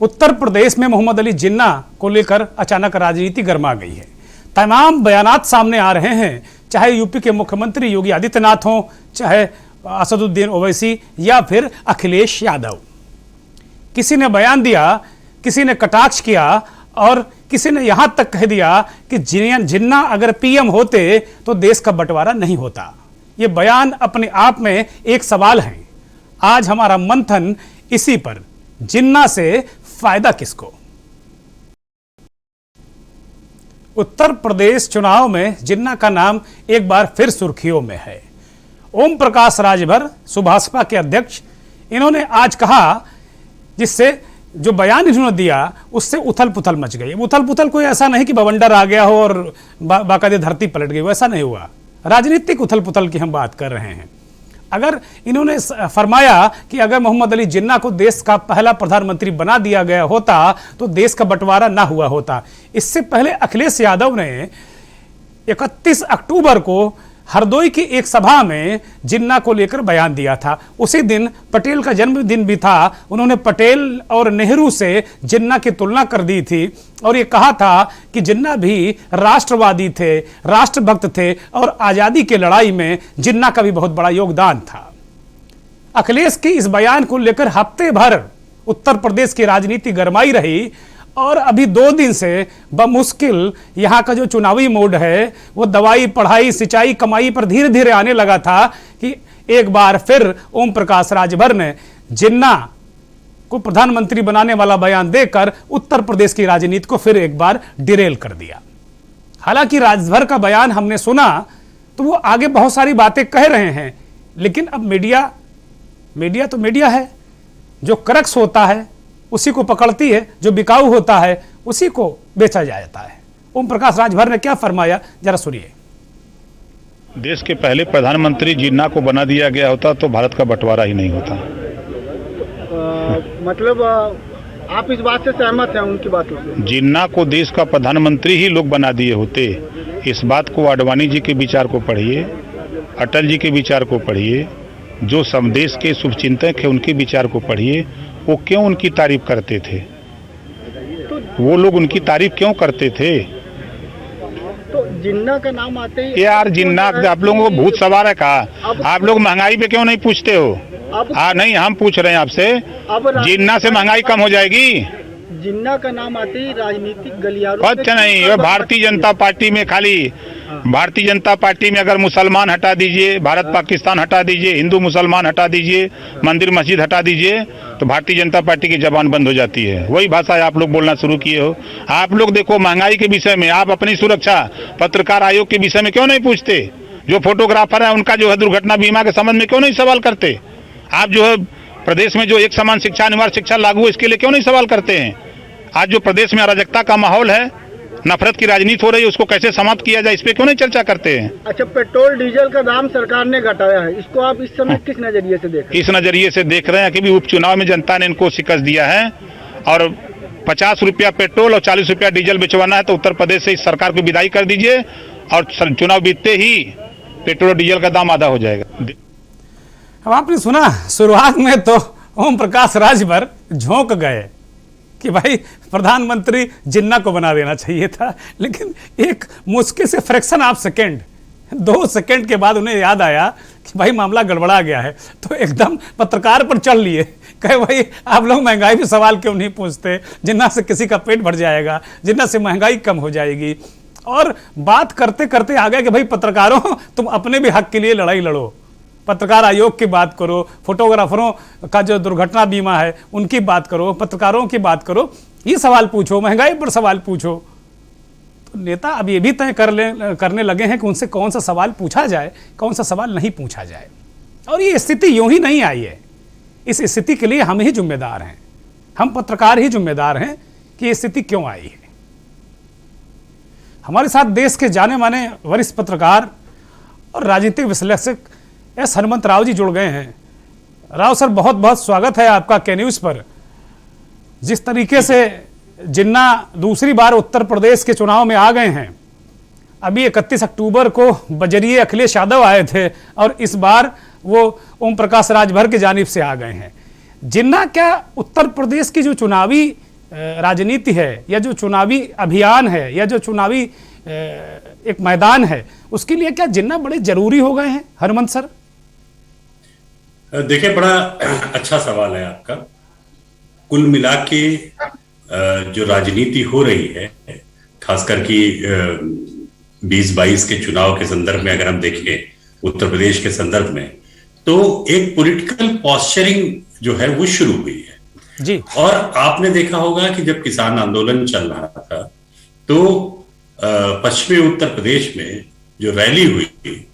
उत्तर प्रदेश में मोहम्मद अली जिन्ना को लेकर अचानक राजनीति गर्मा गई है। तमाम बयानात सामने आ रहे हैं, चाहे यूपी के मुख्यमंत्री योगी आदित्यनाथ हों, चाहे असदुद्दीन ओवैसी या फिर अखिलेश यादव। किसी ने बयान दिया, किसी ने कटाक्ष किया और किसी ने यहां तक कह दिया कि जिन्ना अगर पीएम होते तो देश का बंटवारा नहीं होता। ये बयान अपने आप में एक सवाल है। आज हमारा मंथन इसी पर, जिन्ना से फायदा किसको। उत्तर प्रदेश चुनाव में जिन्ना का नाम एक बार फिर सुर्खियों में है। ओम प्रकाश राजभर, सुभाषपा के अध्यक्ष, इन्होंने आज कहा, जिससे जो बयान इन्होंने दिया उससे उथल पुथल मच गई। उथल पुथल कोई ऐसा नहीं कि बवंडर आ गया हो और बाकायदे धरती पलट गई, वैसा नहीं हुआ। राजनीतिक उथल पुथल की हम बात कर रहे हैं। अगर इन्होंने फरमाया कि अगर मोहम्मद अली जिन्ना को देश का पहला प्रधानमंत्री बना दिया गया होता तो देश का बंटवारा ना हुआ होता। इससे पहले अखिलेश यादव ने 31 अक्टूबर को हरदोई की एक सभा में जिन्ना को लेकर बयान दिया था। उसी दिन पटेल का जन्मदिन भी था। उन्होंने पटेल और नेहरू से जिन्ना की तुलना कर दी थी और ये कहा था कि जिन्ना भी राष्ट्रवादी थे, राष्ट्रभक्त थे और आज़ादी की लड़ाई में जिन्ना का भी बहुत बड़ा योगदान था। अखिलेश की इस बयान को लेकर हफ्ते भर उत्तर प्रदेश की राजनीति गरमाई रही और अभी 2 दिन से बमुश्किल यहाँ का जो चुनावी मोड है वो दवाई, पढ़ाई, सिंचाई, कमाई पर धीरे धीरे आने लगा था कि एक बार फिर ओम प्रकाश राजभर ने जिन्ना को प्रधानमंत्री बनाने वाला बयान देकर उत्तर प्रदेश की राजनीति को फिर एक बार डिरेल कर दिया। हालांकि राजभर का बयान हमने सुना तो वो आगे बहुत सारी बातें कह रहे हैं, लेकिन अब मीडिया तो मीडिया है। जो करक्स होता है उसी को पकड़ती है, जो बिकाऊ होता है उसी को बेचा जाता है। ओम प्रकाश राजभर ने क्या फरमाया, जरा सुनिए। देश के पहले प्रधानमंत्री जिन्ना को बना दिया गया होता तो भारत का बंटवारा ही नहीं होता। मतलब आप इस बात से सहमत हैं उनकी बातों से? जिन्ना को देश का प्रधानमंत्री ही लोग बना दिए होते। इस बात को आडवाणी जी के विचार को पढ़िए, अटल जी के विचार को पढ़िए, जो देश के शुभचिंतक है उनके विचार को पढ़िए। वो क्यों उनकी तारीफ करते थे? वो लोग उनकी तारीफ क्यों करते थे? तो जिन्ना का नाम आते ही यार, जिन्ना आप लोगों को भूत सवार है कहा। आप लोग महंगाई पे क्यों नहीं पूछते हो? नहीं, हम पूछ रहे हैं आपसे, जिन्ना से महंगाई कम हो जाएगी? जिन्ना का नाम आते ही राजनीतिक गलियारों अच्छा नहीं, भारतीय जनता पार्टी में खाली भारतीय जनता पार्टी में अगर मुसलमान हटा दीजिए, भारत पाकिस्तान हटा दीजिए, हिंदू मुसलमान हटा दीजिए, मंदिर मस्जिद हटा दीजिए, तो भारतीय जनता पार्टी की जबान बंद हो जाती है। वही भाषा आप लोग बोलना शुरू किए हो। आप लोग देखो, महंगाई के विषय में आप अपनी सुरक्षा, पत्रकार आयोग के विषय में क्यों नहीं पूछते? जो फोटोग्राफर है उनका जो है दुर्घटना बीमा के संबंध में क्यों नहीं सवाल करते? आप जो है प्रदेश में जो एक समान शिक्षा, अनिवार्य शिक्षा लागू है, इसके लिए क्यों नहीं सवाल करते हैं? आज जो प्रदेश में अराजकता का माहौल है, नफरत की राजनीति हो रही है, उसको कैसे समाप्त किया जाए, इस पे क्यों नहीं चर्चा करते हैं? अच्छा, पेट्रोल डीजल का दाम सरकार ने घटाया है, इसको आप इस समय किस नजरिए से देख रहे हैं? इस नजरिए से देख रहे हैं कि भी उपचुनाव में जनता ने इनको शिकस्त दिया है और 50 रुपया पेट्रोल और 40 रुपया डीजल बिचवाना है तो उत्तर प्रदेश से इस सरकार को विदाई कर दीजिए और चुनाव बीतते ही पेट्रोल और डीजल का दाम आधा हो जाएगा। अब आपने सुना, शुरुआत में तो ओम प्रकाश राजभर झोंक गए कि भाई प्रधानमंत्री जिन्ना को बना देना चाहिए था, लेकिन एक मुश्किल से फ्रैक्शन ऑफ सेकेंड, 2 सेकेंड के बाद उन्हें याद आया कि भाई मामला गड़बड़ा गया है, तो एकदम पत्रकार पर चढ़ लिए। कहे भाई आप लोग महंगाई पे सवाल क्यों नहीं पूछते? जिन्ना से किसी का पेट भर जाएगा, जिन्ना से महंगाई कम हो जाएगी। और बात करते करते आ गया कि भाई पत्रकारों, तुम अपने भी हक के लिए लड़ाई लड़ो, पत्रकार आयोग की बात करो, फोटोग्राफरों का जो दुर्घटना बीमा है उनकी बात करो, पत्रकारों की बात करो, ये सवाल पूछो, महंगाई पर सवाल पूछो। तो नेता अब ये भी तय करने लगे हैं कि उनसे कौन सा सवाल पूछा जाए, कौन सा सवाल नहीं पूछा जाए। और ये स्थिति यूं ही नहीं आई है, इस स्थिति के लिए हम ही जिम्मेदार हैं, हम पत्रकार ही जिम्मेदार हैं कि ये स्थिति क्यों आई है। हमारे साथ देश के जाने माने वरिष्ठ पत्रकार और राजनीतिक विश्लेषक एस हनुमंत राव जी जुड़ गए हैं। राव सर, बहुत बहुत स्वागत है आपका के न्यूज़ पर। जिस तरीके से जिन्ना दूसरी बार उत्तर प्रदेश के चुनाव में आ गए हैं, अभी 31 अक्टूबर को बजरिए अखिलेश यादव आए थे और इस बार वो ओम प्रकाश राजभर की जानिब से आ गए हैं। जिन्ना क्या उत्तर प्रदेश की जो चुनावी राजनीति है या जो चुनावी अभियान है या जो चुनावी एक मैदान है, उसके लिए क्या जिन्ना बड़े जरूरी हो गए हैं हरमंत सर? देखिए, बड़ा अच्छा सवाल है आपका। कुल मिला के जो राजनीति हो रही है, खासकर कि 2022 के चुनाव के संदर्भ में अगर हम देखें उत्तर प्रदेश के संदर्भ में, तो एक पॉलिटिकल पॉस्चरिंग जो है वो शुरू हुई है जी। और आपने देखा होगा कि जब किसान आंदोलन चल रहा था तो पश्चिमी उत्तर प्रदेश में जो रैली हुई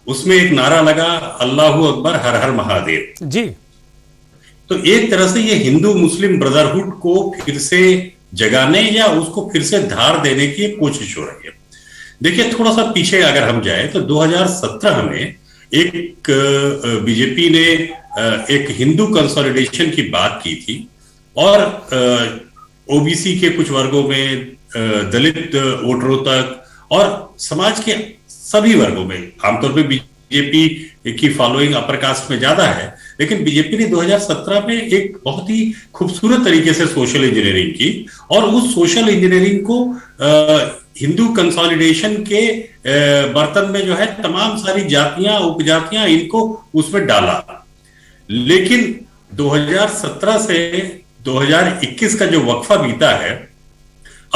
उसमें एक नारा लगा, अल्लाहू अकबर, हर हर महादेव जी। तो एक तरह से ये हिंदू मुस्लिम ब्रदरहुड को फिर से जगाने या उसको फिर से धार देने की कोशिश हो रही है। देखिए, थोड़ा सा पीछे अगर हम जाए तो 2017 में एक बीजेपी ने एक हिंदू कंसोलिडेशन की बात की थी और ओबीसी के कुछ वर्गों में, दलित वोटरों तक और समाज के सभी वर्गों में, आमतौर पे बीजेपी की फॉलोइंग अपर कास्ट में ज्यादा है, लेकिन बीजेपी ने 2017 में एक बहुत ही खूबसूरत तरीके से सोशल इंजीनियरिंग की और उस सोशल इंजीनियरिंग को हिंदू कंसोलिडेशन के बर्तन में जो है तमाम सारी जातियां, उपजातियां, इनको उसमें डाला। लेकिन 2017 से 2021 का जो वक्फा बीता है,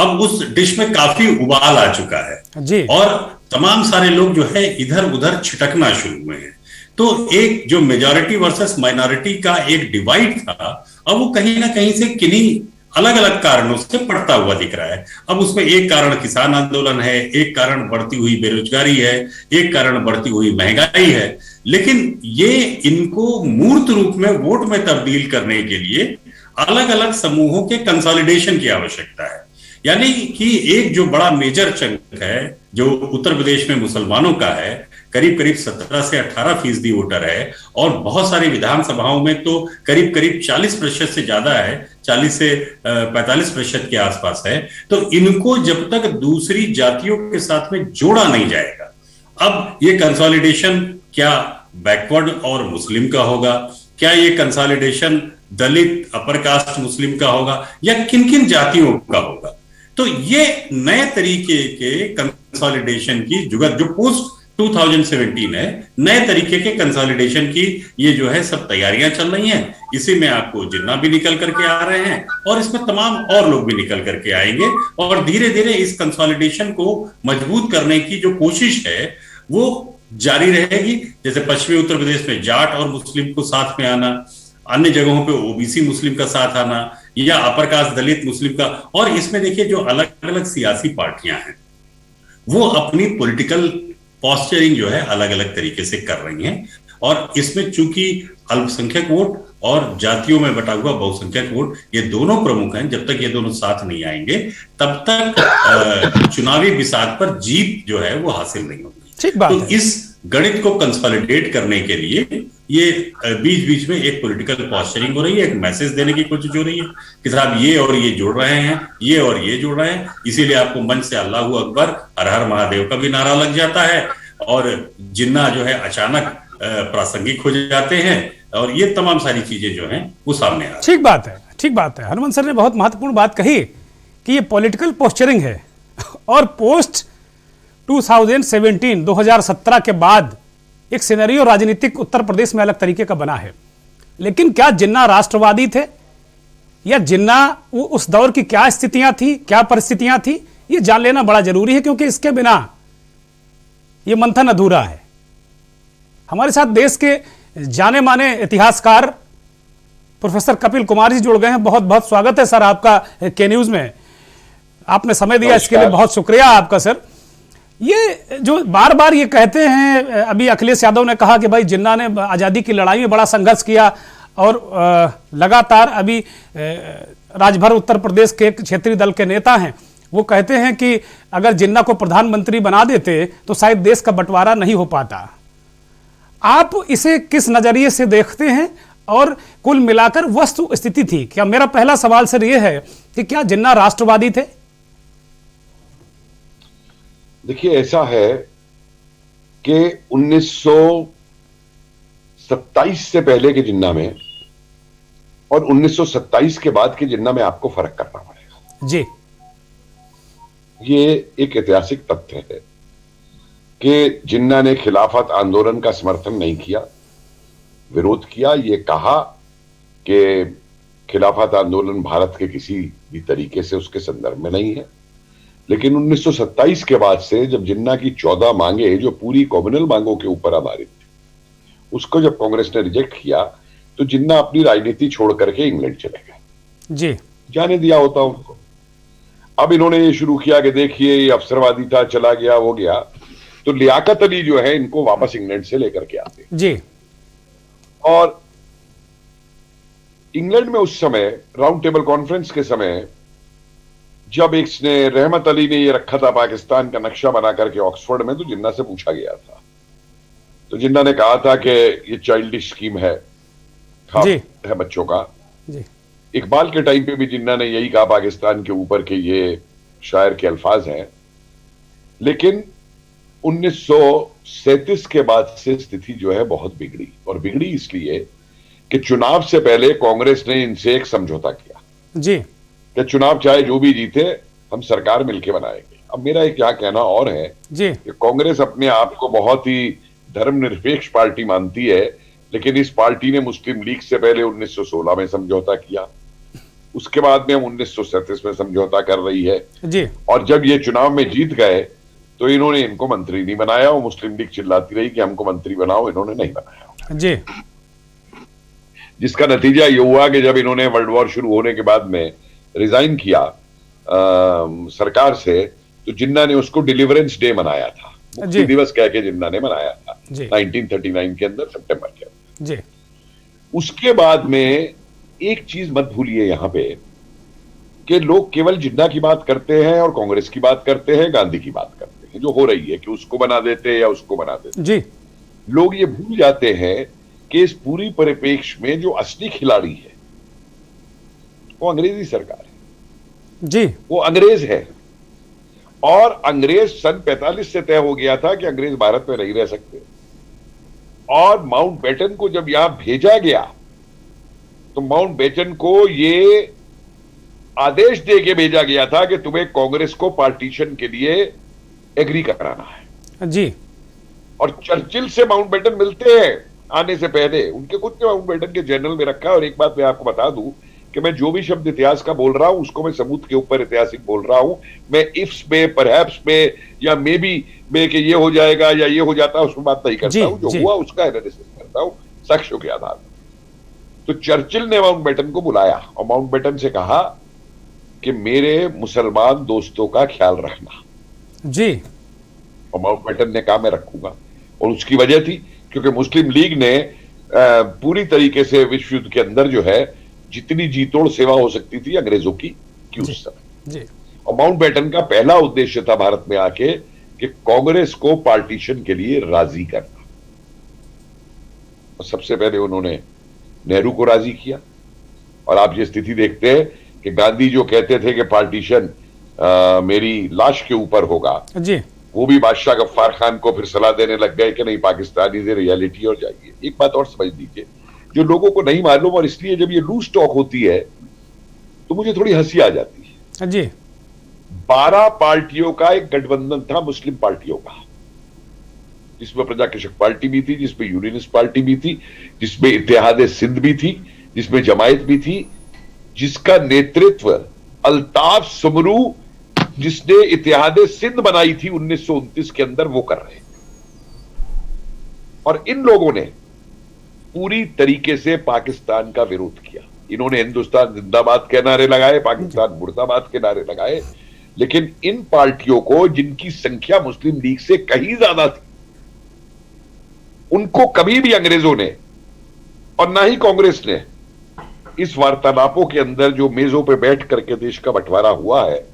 अब उस डिश में काफी उबाल आ चुका है जी। और तमाम सारे लोग जो है इधर उधर छिटकना शुरू हुए हैं। तो एक जो मेजॉरिटी वर्सेस माइनॉरिटी का एक डिवाइड था, अब वो कहीं ना कहीं से किन्हीं अलग अलग कारणों से पड़ता हुआ दिख रहा है। अब उसमें एक कारण किसान आंदोलन है, एक कारण बढ़ती हुई बेरोजगारी है, एक कारण बढ़ती हुई महंगाई है, लेकिन ये इनको मूर्त रूप में वोट में तब्दील करने के लिए अलग अलग समूहों के कंसोलिडेशन की आवश्यकता है। यानी कि एक जो बड़ा मेजर चंक है जो उत्तर प्रदेश में मुसलमानों का है, करीब करीब 17 से 18% वोटर है और बहुत सारी विधानसभाओं में तो करीब करीब 40% से ज्यादा है, 40 से 45% के आसपास है। तो इनको जब तक दूसरी जातियों के साथ में जोड़ा नहीं जाएगा, अब ये कंसोलिडेशन क्या बैकवर्ड और मुस्लिम का होगा, क्या ये कंसोलिडेशन दलित अपर कास्ट मुस्लिम का होगा या किन किन जातियों का होगा, तो ये नए तरीके के कंसोलिडेशन की जुगत जो पोस्ट 2017 है, नए तरीके के कंसोलिडेशन की ये जो है सब तैयारियां चल रही हैं। इसी में आपको जिन्ना भी निकल करके आ रहे हैं और इसमें तमाम और लोग भी निकल करके आएंगे और धीरे धीरे इस कंसोलिडेशन को मजबूत करने की जो कोशिश है वो जारी रहेगी। जैसे पश्चिमी उत्तर प्रदेश में जाट और मुस्लिम को साथ में आना, अन्य जगहों पे ओबीसी मुस्लिम का साथ आना या अपर कास्ट दलित मुस्लिम का, और इसमें देखिए जो अलग अलग सियासी पार्टियां हैं वो अपनी पॉलिटिकल पॉस्चरिंग जो है अलग अलग तरीके से कर रही हैं और इसमें चूंकि अल्पसंख्यक वोट और जातियों में बटा हुआ बहुसंख्यक वोट ये दोनों प्रमुख हैं, जब तक ये दोनों साथ नहीं आएंगे तब तक चुनावी बिसात पर जीत जो है वो हासिल नहीं होगी। ठीक बात तो है। इस गणित को कंसोलिडेट करने के लिए ये बीच बीच में एक पॉलिटिकल पॉस्चरिंग हो रही है, एक मैसेज देने की कोशिश हो रही है कि साहब ये और ये जुड़ रहे हैं, ये और ये जुड़ रहे हैं, इसीलिए आपको मंच से अल्लाहू अकबर, हर हर महादेव का भी नारा लग जाता है और जिन्ना जो है अचानक प्रासंगिक हो जाते हैं और ये तमाम सारी चीजें जो हैं वो सामने आ रही हैं। ठीक बात है, ठीक बात है। हनुमान सर ने बहुत महत्वपूर्ण बात कही कि ये पॉलिटिकल पोस्चरिंग है और पोस्ट 2017 के बाद एक सिनेरियो राजनीतिक उत्तर प्रदेश में अलग तरीके का बना है। लेकिन क्या जिन्ना राष्ट्रवादी थे या जिन्ना उस दौर की क्या स्थितियां थी, क्या परिस्थितियां थी, ये जान लेना बड़ा जरूरी है, क्योंकि इसके बिना ये मंथन अधूरा है। हमारे साथ देश के जाने माने इतिहासकार प्रोफेसर कपिल कुमार जी जुड़ गए हैं। बहुत बहुत स्वागत है सर आपका के न्यूज में, आपने समय दिया इसके लिए बहुत शुक्रिया आपका सर। ये जो बार बार ये कहते हैं, अभी अखिलेश यादव ने कहा कि भाई जिन्ना ने आज़ादी की लड़ाई में बड़ा संघर्ष किया और लगातार अभी राजभर उत्तर प्रदेश के क्षेत्रीय दल के नेता हैं, वो कहते हैं कि अगर जिन्ना को प्रधानमंत्री बना देते तो शायद देश का बंटवारा नहीं हो पाता। आप इसे किस नजरिए से देखते हैं और कुल मिलाकर वस्तु स्थिति थी क्या? मेरा पहला सवाल सर ये है कि क्या जिन्ना राष्ट्रवादी थे? देखिए, ऐसा है कि 1927 से पहले के जिन्ना में और 1927 के बाद के जिन्ना में आपको फर्क करना पड़ेगा। जी। ये एक ऐतिहासिक तथ्य है कि जिन्ना ने खिलाफत आंदोलन का समर्थन नहीं किया, विरोध किया, ये कहा कि खिलाफत आंदोलन भारत के किसी भी तरीके से उसके संदर्भ में नहीं है। लेकिन 1927 के बाद से जब जिन्ना की 14 मांगे जो पूरी कम्युनल मांगों के ऊपर आधारित थी, उसको जब कांग्रेस ने रिजेक्ट किया तो जिन्ना अपनी राजनीति छोड़ करके इंग्लैंड चले गए। जी। जाने दिया होता उनको। अब इन्होंने ये शुरू किया कि देखिए ये अवसरवादी था, चला गया, हो गया, तो लियाकत अली जो है इनको वापस इंग्लैंड से लेकर के आते। जी। और इंग्लैंड में उस समय राउंड टेबल कॉन्फ्रेंस के समय जब इसने रहमत अली ने ये रखा था पाकिस्तान का नक्शा बना करके ऑक्सफोर्ड में, तो जिन्ना से पूछा गया था, तो जिन्ना ने कहा था कि ये चाइल्डिश स्कीम है, ख्वाब है बच्चों का। जी। इकबाल के टाइम पे भी जिन्ना ने यही कहा पाकिस्तान के ऊपर के ये शायर के अल्फाज हैं। लेकिन 1937 के बाद से स्थिति जो है बहुत बिगड़ी, और बिगड़ी इसलिए कि चुनाव से पहले कांग्रेस ने इनसे एक समझौता किया जी कि चुनाव चाहे जो भी जीते हम सरकार मिलके बनाएंगे। अब मेरा एक क्या कहना और है जी कि कांग्रेस अपने आप को बहुत ही धर्मनिरपेक्ष पार्टी मानती है, लेकिन इस पार्टी ने मुस्लिम लीग से पहले 1916 में समझौता किया, उसके बाद में 1937 में समझौता कर रही है जी। और जब ये चुनाव में जीत गए तो इन्होंने इनको मंत्री नहीं बनाया, और मुस्लिम लीग चिल्लाती रही कि हमको मंत्री बनाओ, इन्होंने नहीं बनाया जी। जिसका नतीजा ये हुआ कि जब इन्होंने वर्ल्ड वॉर शुरू होने के बाद में रिजाइन किया सरकार से, तो जिन्ना ने उसको डिलीवरेंस डे मनाया था, मुक्ति दिवस कह के जिन्ना ने मनाया था 1939 के अंदर, सितंबर के अंदर जी। उसके बाद में एक चीज मत भूलिए यहां पे कि लोग केवल जिन्ना की बात करते हैं और कांग्रेस की बात करते हैं, गांधी की बात करते हैं, जो हो रही है कि उसको बना देते या उसको बना देते जी। लोग ये भूल जाते हैं कि इस पूरी परिप्रेक्ष्य में जो असली खिलाड़ी है वो अंग्रेजी सरकार है जी। वो अंग्रेज है, और अंग्रेज सन 45 से तय हो गया था कि अंग्रेज भारत में नहीं रह सकते, और माउंटबेटन को जब यहां भेजा गया तो माउंटबेटन को ये आदेश दे के भेजा गया था कि तुम्हें कांग्रेस को पार्टीशन के लिए एग्री कराना है जी। और चर्चिल से माउंटबेटन मिलते हैं आने से पहले, उनके खुद के माउंटबेटन के जर्नल में रखा है। और एक बात मैं आपको बता दूं कि मैं जो भी शब्द इतिहास का बोल रहा हूं उसको मैं सबूत के ऊपर ऐतिहासिक बोल रहा हूं, मैं इफ्स में, परहैप्स में या मे बी में कि ये हो जाएगा या ये हो जाता है उसमें बात नहीं करता हूं, जो हुआ उसका एनालिसिस करता हूं साक्ष्यों के आधार पर। तो चर्चिल ने माउंटबेटन को बुलाया और माउंटबेटन से कहा कि मेरे मुसलमान दोस्तों का ख्याल रखना जी, और माउंटबेटन ने कहा मैं रखूंगा। और उसकी वजह थी क्योंकि मुस्लिम लीग ने पूरी तरीके से विश्व युद्ध के अंदर जो है जितनी जीतोड़ सेवा हो सकती थी अंग्रेजों की उस समय जी। और माउंटबेटन का पहला उद्देश्य था भारत में आके कि कांग्रेस को पार्टीशन के लिए राजी करना, और सबसे पहले उन्होंने नेहरू को राजी किया। और आप ये स्थिति देखते हैं कि गांधी जो कहते थे कि पार्टीशन मेरी लाश के ऊपर होगा जी, वो भी बादशाह गफ्फार खान को फिर सलाह देने लग गए कि नहीं, पाकिस्तान इज ए रियलिटी और जाइए। एक बात और समझ लीजिए जो लोगों को नहीं मालूम, और इसलिए जब ये लूज टॉक होती है तो मुझे थोड़ी हंसी आ जाती है जी। 12 पार्टियों का एक गठबंधन था मुस्लिम पार्टियों का, जिसमें प्रजाकिशक पार्टी भी थी, जिसमें यूनियनिस्ट पार्टी भी थी, जिसमें इत्तेहाद सिंध भी थी, जिसमें जमायत भी थी, जिसका नेतृत्व अल्ताफ सुमरू जिसने इत्तेहाद सिंध बनाई थी 1929 के अंदर वो कर रहे थे। और इन लोगों ने पूरी तरीके से पाकिस्तान का विरोध किया। इन्होंने हिंदुस्तान जिंदाबाद के नारे लगाए, पाकिस्तान मुर्दाबाद के नारे लगाए, लेकिन इन पार्टियों को जिनकी संख्या मुस्लिम लीग से कहीं ज्यादा थी, उनको कभी भी अंग्रेजों ने और ना ही कांग्रेस ने इस वार्तालापों के अंदर जो मेजों पे बैठ करके देश का बंटवारा हुआ है,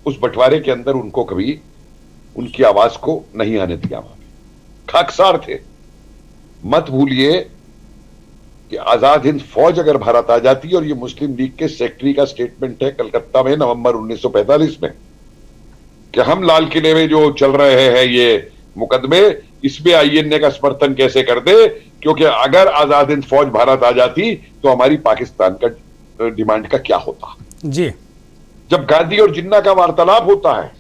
उस बंटवारे के अंदर उनको कभी उनकी आवाज को नहीं आने दिया। खाकसार थे। मत भूलिए कि आजाद हिंद फौज अगर भारत आ जाती, और ये मुस्लिम लीग के सेक्रेटरी का स्टेटमेंट है कलकत्ता में नवंबर 1945 में, कि हम लाल किले में जो चल रहे हैं ये मुकदमे, इसमें आईएनए का समर्थन कैसे कर दे, क्योंकि अगर आजाद हिंद फौज भारत आ जाती तो हमारी पाकिस्तान का डिमांड का क्या होता। जी। जब गांधी और जिन्ना का वार्तालाप होता है,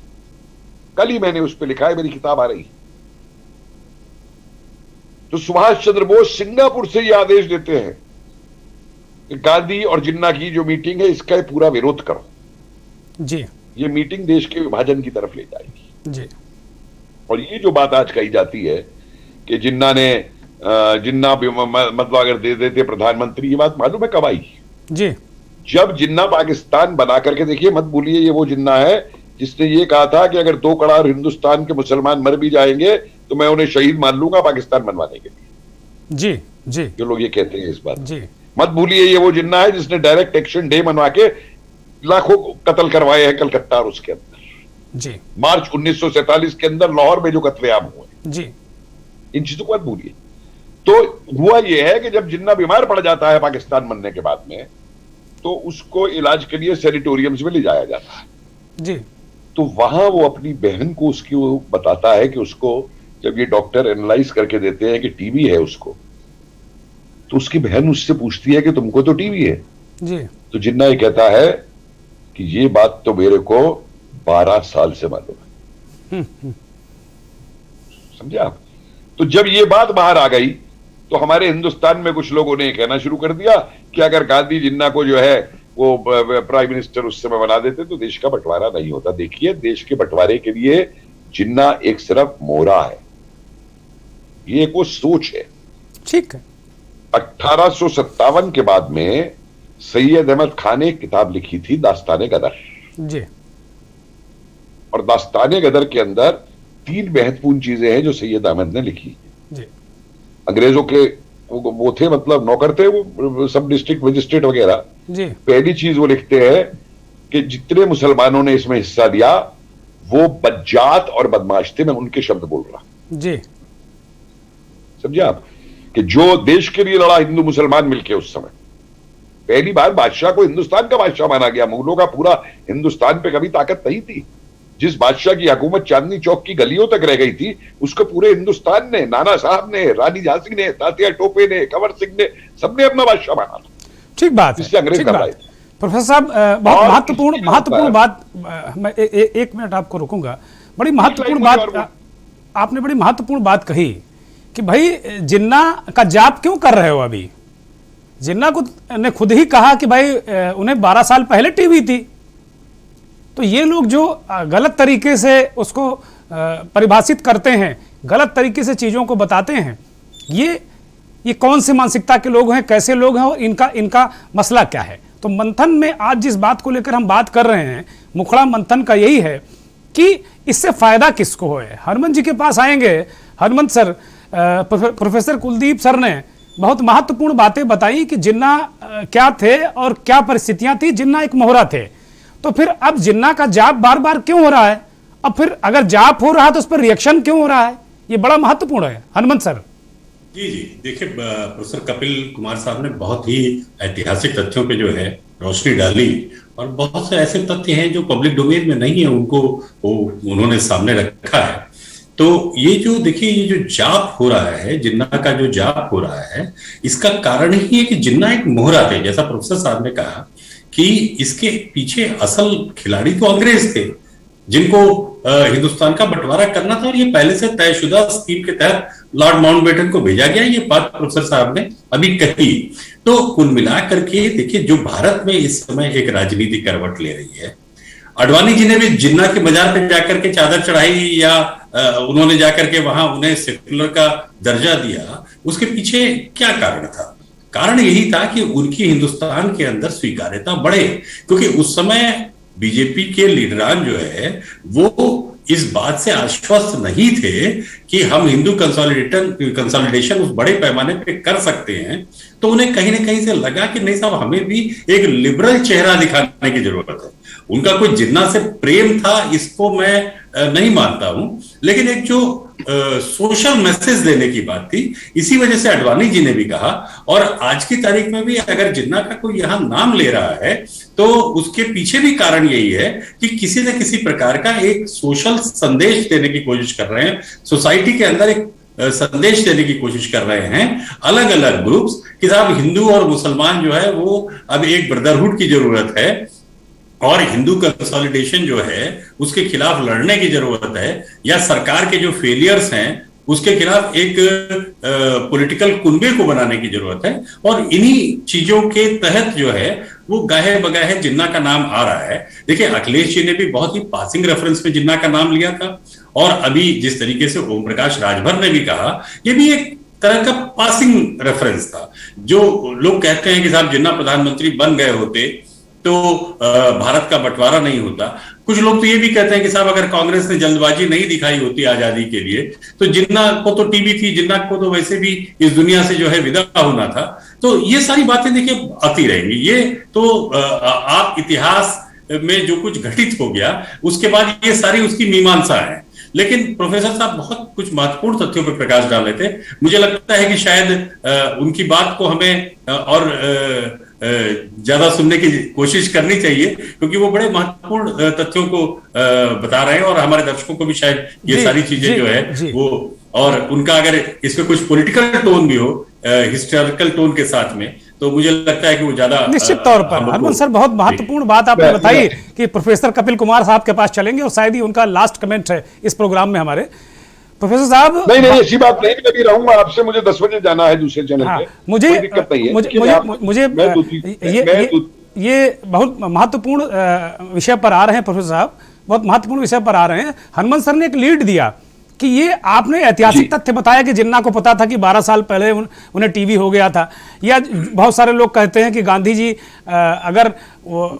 कल ही मैंने उस पर लिखा है, मेरी किताब आ रही, तो सुभाष चंद्र बोस सिंगापुर से यह आदेश देते हैं कि गांधी और जिन्ना की जो मीटिंग है इसका पूरा विरोध करो। जी। ये मीटिंग देश के विभाजन की तरफ ले जाएगी। जी। और ये जो बात आज कही जाती है कि जिन्ना मतलब अगर दे देते प्रधानमंत्री, ये बात मालूम है कब आई? जी। जब जिन्ना पाकिस्तान बना करके, देखिए मत भूलिए ये वो जिन्ना है जिसने ये कहा था कि अगर 2 करोड़ हिंदुस्तान के मुसलमान मर भी जाएंगे तो मैं उन्हें शहीद मान लूंगा पाकिस्तान बनवाने के लिए। जी। जी। जो लोग ये कहते हैं इस बात, जी। मत भूलिए ये वो जिन्ना है जिसने डायरेक्ट एक्शन डे मनवा के लाखों कत्ल करवाए हैं कलकत्ता और उसके अंदर। जी। मार्च 1947 के अंदर लाहौर में जो कत्लेआम हुए। जी। इन चीजों को मत भूलिए। तो हुआ यह है कि जब जिन्ना बीमार पड़ जाता है पाकिस्तान बनने के बाद में, तो उसको इलाज के लिए सैनिटोरियम्स में ले जाया जाता है। जी। तो वहां वो अपनी बहन को उसकी वो बताता है कि उसको जब ये डॉक्टर एनालाइज करके देते हैं कि टीबी है उसको, तो उसकी बहन उससे पूछती है कि तुमको तो टीबी है। जी। तो जिन्ना ये कहता है कि ये बात तो मेरे को 12 साल से मालूम है। समझे आप? तो जब ये बात बाहर आ गई तो हमारे हिंदुस्तान में कुछ लोगों ने कहना शुरू कर दिया कि अगर गांधी जिन्ना को जो है वो प्राइम मिनिस्टर उस समय बना देते तो देश का बंटवारा नहीं होता। देखिए, देश के बंटवारे के लिए जिन्ना एक सिर्फ मोहरा है, ये एक वो सोच है। ठीक है। 1857 के बाद में सैयद अहमद खान ने एक किताब लिखी थी, दास्ताने गदर। जी। और दास्ताने गदर के अंदर 3 महत्वपूर्ण चीजें हैं जो सैयद अहमद ने लिखी। जी। अंग्रेजों के वो थे, मतलब नौकर थे वो, सब डिस्ट्रिक्ट मजिस्ट्रेट वगैरह। जी। पहली चीज वो लिखते हैं कि जितने मुसलमानों ने इसमें हिस्सा लिया वो बज्जात और बदमाश थे। मैं उनके शब्द बोल रहा। जी। समझे आप? कि जो देश के लिए लड़ा हिंदू मुसलमान मिलके, उस समय पहली बार बादशाह को हिंदुस्तान का बादशाह माना गया। मुगलों का पूरा हिंदुस्तान पे कभी ताकत नहीं थी। जिस बादशाह की हुकूमत चांदनी चौक की गलियों तक रह गई थी, उसको पूरे हिंदुस्तान ने, नाना साहब ने, रानी झांसी ने, तात्या टोपे ने, कंवर सिंह ने, सबने अपना बादशाह माना था। ठीक बात है। इससे अंग्रेज ठीक कर बात। रहे थे। प्रोफेसर साहब, बहुत और महत्वपूर्ण बात, मैं एक मिनट आपको रुकूंगा। बड़ी महत्वपूर्ण बात आपने बड़ी महत्वपूर्ण बात कही कि भाई जिन्ना का जाप क्यों कर रहे हो अभी? जिन्ना को ने खुद ही कहा कि भाई उन्हें 12 साल पहले टीबी थी। तो ये लोग जो गलत तरीके से उसको परिभाषित करते हैं, गलत तरीके से चीज़ों को बताते हैं, ये कौन सी मानसिकता के लोग हैं, कैसे लोग हैं और इनका मसला क्या है? तो मंथन में आज जिस बात को लेकर हम बात कर रहे हैं, मुखड़ा मंथन का यही है कि इससे फायदा किसको है। हरमन जी के पास आएंगे। Harman sir, professor Kuldeep sir ने बहुत महत्वपूर्ण बातें बताई कि जिन्ना क्या थे और क्या परिस्थितियां थी। जिन्ना एक मोहरा थे, तो फिर अब जिन्ना का जाप बार बार क्यों हो रहा है? अब फिर अगर जाप हो रहा है तो उस पर रिएक्शन क्यों हो रहा है? ये बड़ा महत्वपूर्ण है। हनुमंत सर। जी जी, देखिए प्रोफेसर कपिल कुमार साहब ने बहुत ही ऐतिहासिक तथ्यों पे जो है रोशनी डाली, और बहुत से ऐसे तथ्य हैं जो पब्लिक डोमेन में नहीं है, उनको उन्होंने सामने रखा है। तो ये जो देखिए, ये जो जाप हो रहा है, जिन्ना का जो जाप हो रहा है, इसका कारण ही है कि जिन्ना एक मोहरा थे। जैसा प्रोफेसर साहब ने कहा कि इसके पीछे असल खिलाड़ी तो अंग्रेज थे, जिनको हिंदुस्तान का बंटवारा करना था, और ये पहले से तयशुदा स्कीम के तहत लॉर्ड माउंटबेटन को भेजा गया। ये बात प्रोफेसर साहब ने अभी कही। तो कुल मिलाकर के देखिए, जो भारत में इस समय एक राजनीति करवट ले रही है, अडवाणी जी ने भी जिन्ना के मजार पे जाकर के चादर चढ़ाई, या उन्होंने जाकर के वहां उन्हें सेक्युलर का दर्जा दिया, उसके पीछे क्या कारण था? कारण यही था कि उनकी हिंदुस्तान के अंदर स्वीकार्यता बढ़े, क्योंकि उस समय बीजेपी के लीडरान जो है वो इस बात से आश्वस्त नहीं थे कि हम हिंदू कंसोलिडेशन उस बड़े पैमाने पे कर सकते हैं। तो उन्हें कहीं ना कहीं से लगा कि नहीं साहब, हमें भी एक लिबरल चेहरा दिखाने की जरूरत है। उनका कोई जिन्ना से प्रेम था, इसको मैं नहीं मानता हूं, लेकिन एक जो सोशल मैसेज देने की बात थी, इसी वजह से अडवाणी जी ने भी कहा। और आज की तारीख में भी अगर जिन्ना का कोई यहां नाम ले रहा है तो उसके पीछे भी कारण यही है कि किसी न किसी प्रकार का एक सोशल संदेश देने की कोशिश कर रहे हैं। सोसाइटी के अंदर एक संदेश देने की कोशिश कर रहे हैं अलग अलग ग्रुप्स कि साहब हिंदू और मुसलमान जो है वो अब एक ब्रदरहुड की जरूरत है और हिंदू कंसोलिडेशन जो है उसके खिलाफ लड़ने की जरूरत है, या सरकार के जो फेलियर्स हैं उसके खिलाफ एक पॉलिटिकल कुनबे को बनाने की जरूरत है। और इन्हीं चीजों के तहत जो है वो गाहे बगाहे जिन्ना का नाम आ रहा है। देखिए अखिलेश जी ने भी बहुत ही पासिंग रेफरेंस में जिन्ना का नाम लिया था, और अभी जिस तरीके से ओम प्रकाश राजभर ने भी कहा, ये भी एक तरह का पासिंग रेफरेंस था। जो लोग कहते हैं कि साहब जिन्ना प्रधानमंत्री बन गए होते तो भारत का बंटवारा नहीं होता। कुछ लोग तो ये भी कहते हैं कि साहब अगर कांग्रेस ने जल्दबाजी नहीं दिखाई होती आजादी के लिए तो जिन्ना को तो टीबी थी, जिन्ना को तो वैसे भी इस दुनिया से जो है विदा होना था। तो ये सारी बातें देखिए आती रहेंगी। ये तो आप इतिहास में जो कुछ घटित हो गया उसके बाद ये सारी उसकी मीमांसा है। लेकिन प्रोफेसर साहब बहुत कुछ महत्वपूर्ण तथ्यों पर प्रकाश डाल रहे थे। मुझे लगता है कि शायद उनकी बात को हमें और ज्यादा सुनने की कोशिश करनी चाहिए, क्योंकि वो बड़े महत्वपूर्ण तथ्यों को बता रहे हैं और हमारे दर्शकों को भी शायद ये सारी चीजें जो है वो, और उनका अगर इसमें कुछ पॉलिटिकल टोन भी हो हिस्टोरिकल टोन के साथ में, तो मुझे लगता है कि वो ज्यादा निश्चित तौर पर। हरमन सर बहुत महत्वपूर्ण बात आपने बताई कि प्रोफेसर कपिल कुमार साहब के पास चलेंगे और शायद ही उनका लास्ट कमेंट है इस प्रोग्राम में हमारे। प्रोफेसर साहब नहीं ऐसी बात नहीं, मैं भी रहूंगा आपसे, मुझे 10 बजे जाना है दूसरे चैनल पे, मुझे दिक्कत नहीं है। मुझे ये बहुत महत्वपूर्ण विषय पर आ रहे हैं प्रोफेसर साहब, बहुत महत्वपूर्ण विषय पर आ रहे हैं। हनुमान सर ने एक लीड दिया कि ये आपने ऐतिहासिक तथ्य बताया कि जिन्ना को पता था कि 12 साल पहले उन्हें टीबी हो गया था, या बहुत सारे लोग कहते हैं कि गांधी जी अगर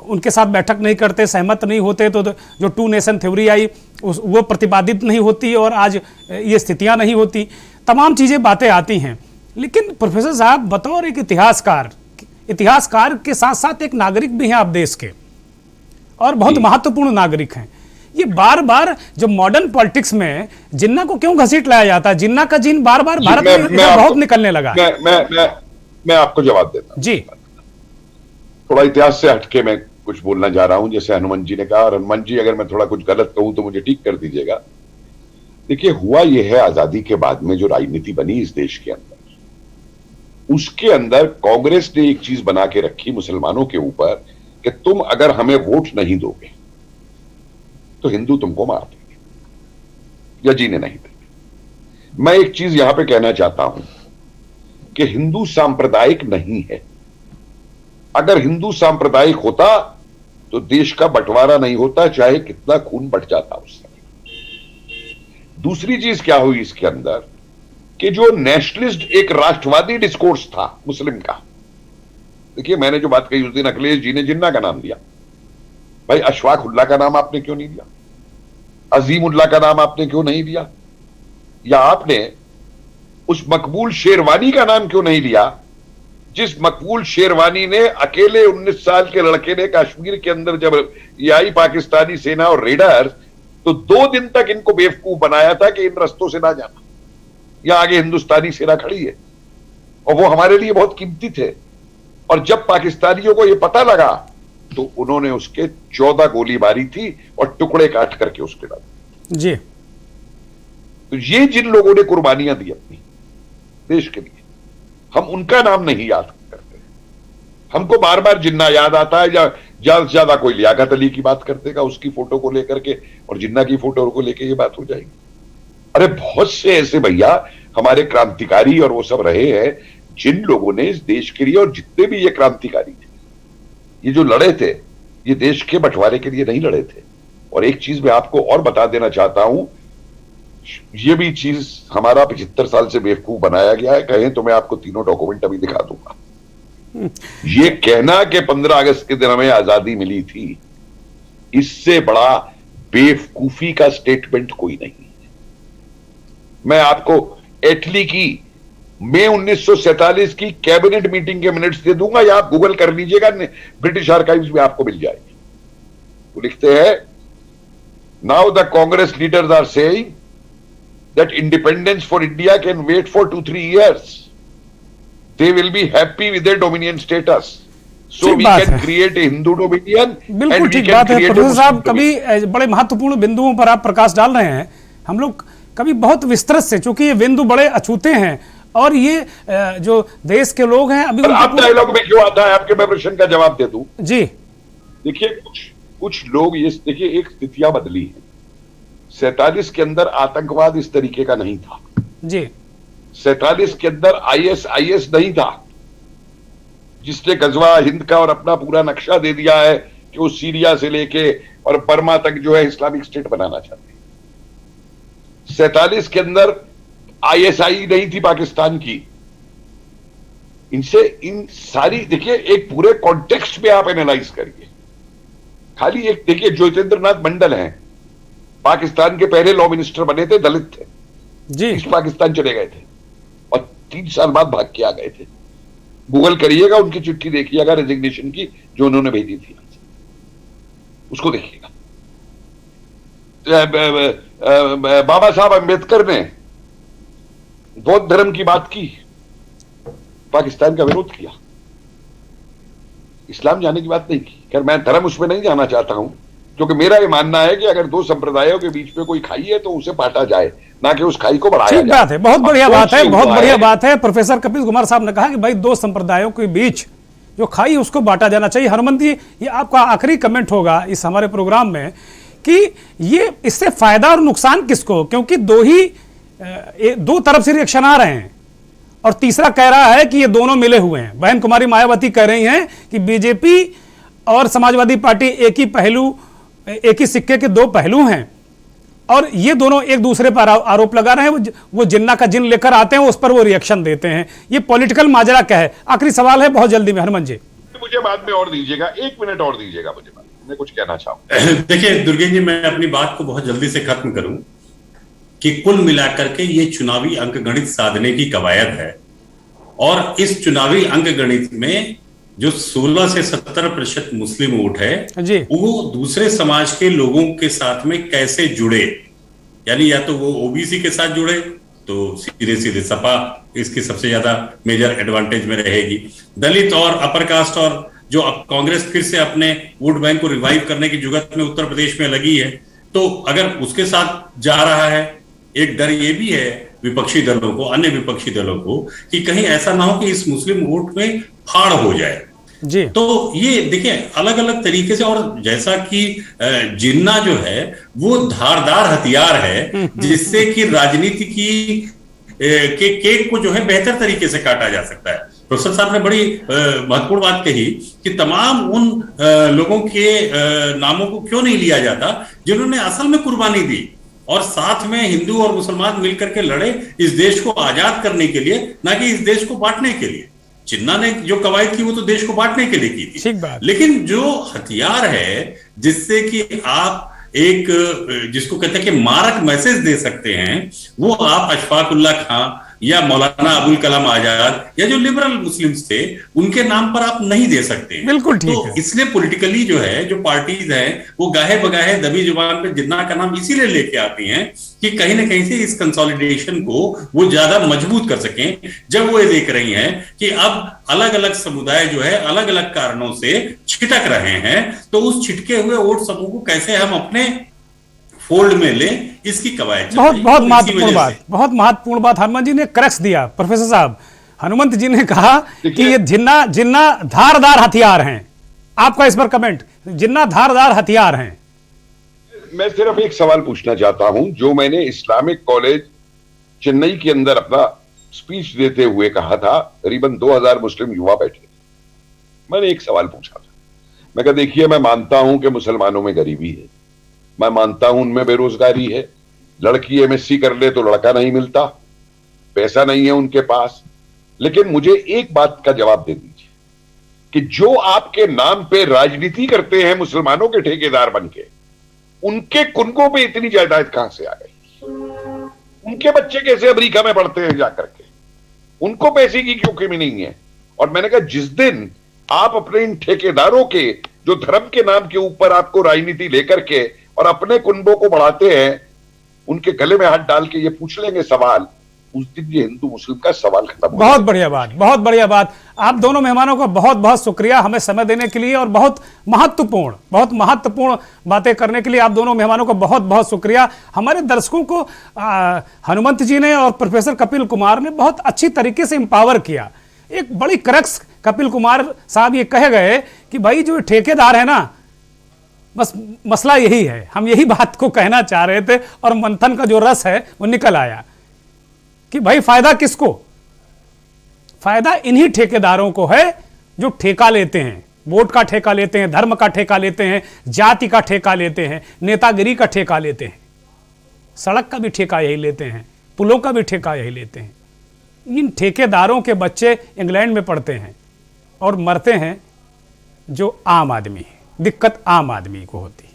उनके साथ बैठक नहीं करते, सहमत नहीं होते, तो जो 2 नेशन थ्योरी आई वो प्रतिपादित नहीं होती और आज ये स्थितियां नहीं होती। तमाम चीजें बातें आती हैं। लेकिन प्रोफेसर साहब बतौर एक इतिहासकार के साथ साथ एक नागरिक भी हैं आप देश के, और बहुत महत्वपूर्ण नागरिक हैं। ये बार बार जो मॉडर्न पॉलिटिक्स में जिन्ना को क्यों घसीट लाया जाता है? जिन्ना का जिन बार बार भारत में बहुत निकलने लगा। मैं आपको जवाब देता हूं जी। थोड़ा इतिहास से हटके मैं कुछ बोलना जा रहा हूं, जैसे हनुमान जी ने कहा, और हनुमान जी अगर मैं थोड़ा कुछ गलत कहूं तो मुझे ठीक कर दीजिएगा। देखिए हुआ यह है, आजादी के बाद में जो राजनीति बनी इस देश के अंदर, उसके अंदर कांग्रेस ने एक चीज बना के रखी मुसलमानों के ऊपर कि तुम अगर हमें वोट नहीं दोगे तो हिंदू तुमको मार देंगे या जीने नहीं देंगे। मैं एक चीज यहां पे कहना चाहता हूं कि हिंदू सांप्रदायिक नहीं है। अगर हिंदू सांप्रदायिक होता तो देश का बंटवारा नहीं होता, चाहे कितना खून बट जाता उस समय। दूसरी चीज क्या हुई इसके अंदर कि जो नेशनलिस्ट एक राष्ट्रवादी डिस्कोर्स था मुस्लिम का, देखिए मैंने जो बात कही उस दिन अखिलेश जी ने जिन्ना का नाम लिया, भाई अशफाक उल्लाह का नाम आपने क्यों नहीं लिया? अजीम उल्लाह का नाम आपने क्यों नहीं लिया? या आपने उस मकबूल शेरवानी का नाम क्यों नहीं लिया, जिस मकबूल शेरवानी ने अकेले 19 साल के लड़के ने कश्मीर के अंदर जब ये आई पाकिस्तानी सेना और रेडर, तो 2 दिन तक इनको बेवकूफ बनाया था कि इन रस्तों से ना जाना, या आगे हिंदुस्तानी सेना खड़ी है और वो हमारे लिए बहुत कीमती थे। और जब पाकिस्तानियों को यह पता लगा तो उन्होंने उसके 14 गोली मारी थी और टुकड़े काट करके उसके डाले जी। तो ये जिन लोगों ने कुर्बानियां दी अपनी देश के लिए, हम उनका नाम नहीं याद करते। हमको बार बार जिन्ना याद आता है, या ज्यादा से ज्यादा कोई लियाकत अली की बात कर देगा उसकी फोटो को लेकर के, और जिन्ना की फोटो को लेकर ये बात हो जाएगी। अरे बहुत से ऐसे भैया हमारे क्रांतिकारी और वो सब रहे हैं जिन लोगों ने इस देश के लिए, और जितने भी ये क्रांतिकारी थे, ये जो लड़े थे, ये देश के बंटवारे के लिए नहीं लड़े थे। और एक चीज मैं आपको और बता देना चाहता हूं, ये भी चीज हमारा 75 साल से बेवकूफ बनाया गया है। कहें तो मैं आपको तीनों डॉक्यूमेंट अभी दिखा दूंगा। ये कहना कि 15 अगस्त के दिन हमें आजादी मिली थी, इससे बड़ा बेवकूफी का स्टेटमेंट कोई नहीं है। मैं आपको इटली की मई 1947 की कैबिनेट मीटिंग के मिनट्स दे दूंगा, या आप गूगल कर लीजिएगा, ब्रिटिश आर्काइव्स में आपको मिल जाएगी। वो लिखते हैं, now the Congress leaders are saying that independence for India can wait for 2-3 years. They will be happy with their dominion status. So we can create a Hindu dominion. बिल्कुल ठीक बात है प्रोफेसर साहब। कभी बड़े महत्वपूर्ण बिंदुओं पर आप प्रकाश डाल रहे हैं। हम लोग कभी बहुत विस्तृत से, चूंकि ये बिंदु बड़े अछूते हैं और ये जो देश के लोग हैं अभी आप डायलॉग में क्यों आता है? आपके मैं प्रश्न का जवाब दे दूं जी। देखिए कुछ लोग ये देखिए, एक स्थितियां बदली है। 47 के अंदर आतंकवाद इस तरीके का नहीं था जी। 47 के अंदर आईएस नहीं था, जिसने गजवा हिंद का और अपना पूरा नक्शा दे दिया है कि वो सीरिया से लेके और बर्मा तक जो है इस्लामिक स्टेट बनाना चाहते हैं। 47 के अंदर आईएसआई नहीं थी पाकिस्तान की। इनसे इन सारी देखिए, एक पूरे कॉन्टेक्स्ट में आप एनालाइज करिए। खाली एक देखिए, ज्योतिन्द्रनाथ मंडल हैं, पाकिस्तान के पहले लॉ मिनिस्टर बने थे, दलित थे जी। ईस्ट पाकिस्तान चले गए थे और 3 साल बाद भाग के आ गए थे। गूगल करिएगा, उनकी चिट्ठी देखिएगा रेजिग्नेशन की जो उन्होंने भेजी थी, उसको देखिएगा। बाबा साहब अंबेडकर ने बौद्ध धर्म की बात की, पाकिस्तान का विरोध किया, इस्लाम जाने की बात नहीं की। खैर मैं धर्म उसमें नहीं जाना चाहता हूं, क्योंकि मेरा ये मानना है कि अगर 2 संप्रदायों के बीच में कोई खाई है तो उसे बांटा जाए, ना कि उस खाई को बढ़ाया जाए। ठीक बात है, बहुत बढ़िया बात है, बहुत बढ़िया बात है। प्रोफेसर कपिल कुमार साहब ने कहा कि भाई 2 संप्रदायों के बीच जो खाई उसको बांटा जाना चाहिए। हनुमंत जी, ये आपका आखिरी कमेंट होगा इस हमारे प्रोग्राम में कि ये इससे फायदा और नुकसान किसको, क्योंकि 2 तरफ से रिएक्शन आ रहे हैं और तीसरा कह रहा है कि ये दोनों मिले हुए हैं। बहन कुमारी मायावती कह रही हैं कि बीजेपी और समाजवादी पार्टी एक ही सिक्के के 2 पहलू हैं और ये दोनों एक दूसरे पर आरोप लगा रहे हैं। वो जिन्ना का जिन लेकर आते हैं उस पर वो रिएक्शन देते हैं। ये पॉलिटिकल माजरा क्या है? आखिरी सवाल है बहुत जल्दी में हनुमान जी। मुझे बाद में और दीजिएगा, 1 मिनट और दीजिएगा मुझे, मैं कुछ कहना चाहूंगा। देखिए दुर्गेश जी, मैं अपनी बात को बहुत जल्दी से खत्म करूं कि कुल मिलाकर के ये चुनावी अंकगणित साधने की कवायद है और इस चुनावी अंकगणित में जो 16 से 17% मुस्लिम वोट है वो दूसरे समाज के लोगों के साथ में कैसे जुड़े, यानी या तो वो ओबीसी के साथ जुड़े तो सीधे सीधे सपा इसकी सबसे ज्यादा मेजर एडवांटेज में रहेगी। दलित और अपर कास्ट और जो अब कांग्रेस फिर से अपने वोट बैंक को रिवाइव करने की जुगत में उत्तर प्रदेश में लगी है, तो अगर उसके साथ जा रहा है, एक डर ये भी है विपक्षी दलों को, अन्य विपक्षी दलों को, कि कहीं ऐसा ना हो कि इस मुस्लिम वोट में फाड़ हो जाए जी। तो ये देखिए अलग अलग तरीके से, और जैसा कि जिन्ना जो है वो धारदार हथियार है जिससे कि राजनीति की के केक को जो है बेहतर तरीके से काटा जा सकता है। प्रोफेसर साहब ने बड़ी महत्वपूर्ण बात कही कि तमाम उन लोगों के नामों को क्यों नहीं लिया जाता जिन्होंने असल में कुर्बानी दी और साथ में हिंदू और मुसलमान मिलकर के लड़े इस देश को आजाद करने के लिए, ना कि इस देश को बांटने के लिए। जिन्ना ने जो कवायद की वो तो देश को बांटने के लिए की थी, लेकिन जो हथियार है जिससे कि आप एक जिसको कहते हैं कि मारक मैसेज दे सकते हैं, वो आप अशफाक उल्लाह खां या मौलाना अबुल कलाम आजाद या जो लिबरल मुस्लिम्स थे उनके नाम पर आप नहीं दे सकते हैं। बिल्कुल ठीक तो है। इसलिए पॉलिटिकली जो है जो पार्टीज हैं वो गाहे बगाहे दबी जुबान पे जिन्ना का नाम इसीलिए लेके आती हैं कि कहीं ना कहीं से इस कंसोलिडेशन को वो ज्यादा मजबूत कर सकें, जब वो ये देख रही हैं कि अब अलग अलग समुदाय जो है अलग अलग कारणों से छिटक रहे हैं, तो उस छिटके हुए वोट समूह को कैसे हम अपने फोल्ड में ले, इसकी कवायद। बहुत महत्वपूर्ण बात हनुमान जी ने क्रक्स दिया। प्रोफेसर साहब, हनुमंत जी ने कहा कि ये जिन्ना धारदार हथियार हैं। आपका इस पर कमेंट? जिन्ना धारदार हथियार हैं। मैं सिर्फ एक सवाल पूछना चाहता हूं, जो मैंने इस्लामिक कॉलेज चेन्नई के अंदर अपना स्पीच देते हुए कहा था, करीबन 2000 मुस्लिम युवा बैठे थे। मैंने एक सवाल पूछा था, मैं कहा देखिए मैं मानता हूं कि मुसलमानों में गरीबी है, मैं मानता हूं उनमें बेरोजगारी है, लड़की एमएससी कर ले तो लड़का नहीं मिलता, पैसा नहीं है उनके पास, लेकिन मुझे एक बात का जवाब दे दीजिए कि जो आपके नाम पे राजनीति करते हैं मुसलमानों के ठेकेदार बनके, उनके कुनकों पे इतनी जायदाद कहां से आ गई? उनके बच्चे कैसे अमेरिका में पढ़ते हैं जाकर के? उनको पैसे की क्यों कमी नहीं है? और मैंने कहा जिस दिन आप अपने इन ठेकेदारों के जो धर्म के नाम के ऊपर आपको राजनीति लेकर के और अपने कुनबों को बढ़ाते हैं, उनके गले में हाथ डाल के ये पूछ लेंगे सवाल उस दिन ये हिंदू मुस्लिम का सवाल खत्म हो बहुत बढ़िया बात, बहुत बढ़िया बात। आप दोनों मेहमानों का बहुत बहुत शुक्रिया हमें समय देने के लिए और बहुत महत्वपूर्ण बातें करने के लिए। आप दोनों मेहमानों का बहुत बहुत शुक्रिया। हमारे दर्शकों को हनुमंत जी ने और प्रोफेसर कपिल कुमार ने बहुत अच्छी तरीके से एम्पावर किया। एक बड़ी क्रक्स कपिल कुमार साहब ये कहे गए कि भाई जो ठेकेदार है ना, बस मसला यही है, हम यही बात को कहना चाह रहे थे और मंथन का जो रस है वो निकल आया कि भाई फायदा किसको? फायदा इन्हीं ठेकेदारों को है जो ठेका लेते हैं, वोट का ठेका लेते हैं, धर्म का ठेका लेते हैं, जाति का ठेका लेते हैं, नेतागिरी का ठेका लेते हैं, सड़क का भी ठेका यही लेते हैं, पुलों का भी ठेका यही लेते हैं। इन ठेकेदारों के बच्चे इंग्लैंड में पढ़ते हैं और मरते हैं जो आम आदमी है। दिक्कत आम आदमी को होती है।